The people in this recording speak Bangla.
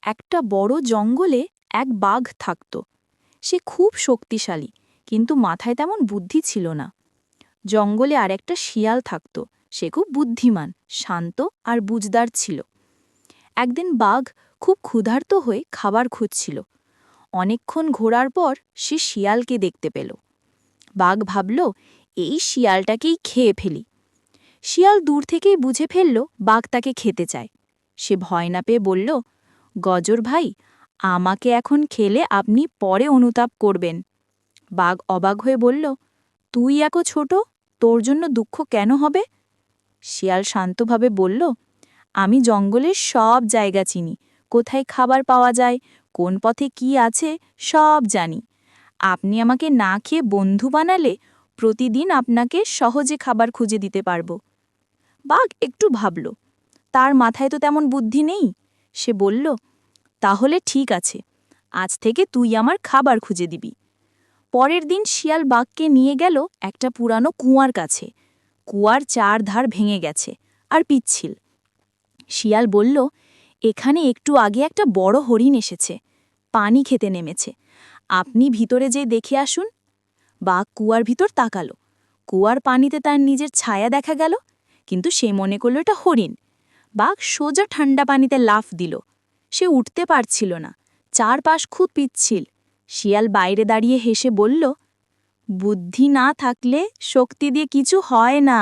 একটা বড় জঙ্গলে এক বাঘ থাকত। সে খুব শক্তিশালী, কিন্তু মাথায় তেমন বুদ্ধি ছিল না। জঙ্গলে আর একটা শিয়াল থাকত। সে খুব বুদ্ধিমান, শান্ত আর বুঝদার ছিল। একদিন বাঘ খুব ক্ষুধার্ত হয়ে খাবার খুঁজছিল। অনেকক্ষণ ঘোরার পর সে শিয়ালকে দেখতে পেল। বাঘ ভাবল, এই শিয়ালটাকেই খেয়ে ফেলি। শিয়াল দূর থেকেই বুঝে ফেলল বাঘ তাকে খেতে চায়। সে ভয় না পেয়ে বলল, গজর ভাই, আমাকে এখন খেলে আপনি পরে অনুতাপ করবেন। বাঘ অবাক হয়ে বলল, তুই এত ছোট, তোর জন্য দুঃখ কেন হবে? শিয়াল শান্তভাবে বলল, আমি জঙ্গলের সব জায়গা চিনি, কোথায় খাবার পাওয়া যায়, কোন পথে কি আছে সব জানি। আপনি আমাকে না খেয়ে বন্ধু বানালে প্রতিদিন আপনাকে সহজে খাবার খুঁজে দিতে পারব। বাঘ একটু ভাবল, তার মাথায় তো তেমন বুদ্ধি নেই। সে বলল, তাহলে ঠিক আছে, আজ থেকে তুই আমার খাবার খুঁজে দিবি। পরের দিন শিয়াল বাঘকে নিয়ে গেল একটা পুরানো কুয়ার কাছে। কুয়ার চার ধার ভেঙে গেছে আর পিচ্ছিল। শিয়াল বলল, এখানে একটু আগে একটা বড় হরিণ এসেছে, পানি খেতে নেমেছে, আপনি ভিতরে যেয়ে দেখে আসুন। বাঘ কুয়ার ভিতর তাকালো। কুয়ার পানিতে তার নিজের ছায়া দেখা গেল, কিন্তু সে মনে করল এটা হরিণ। বাঘ সোজা ঠান্ডা পানিতে লাফ দিল। সে উঠতে পারছিল না, চারপাশ খুব পিচ্ছিল। শিয়াল বাইরে দাঁড়িয়ে হেসে বলল, বুদ্ধি না থাকলে শক্তি দিয়ে কিছু হয় না।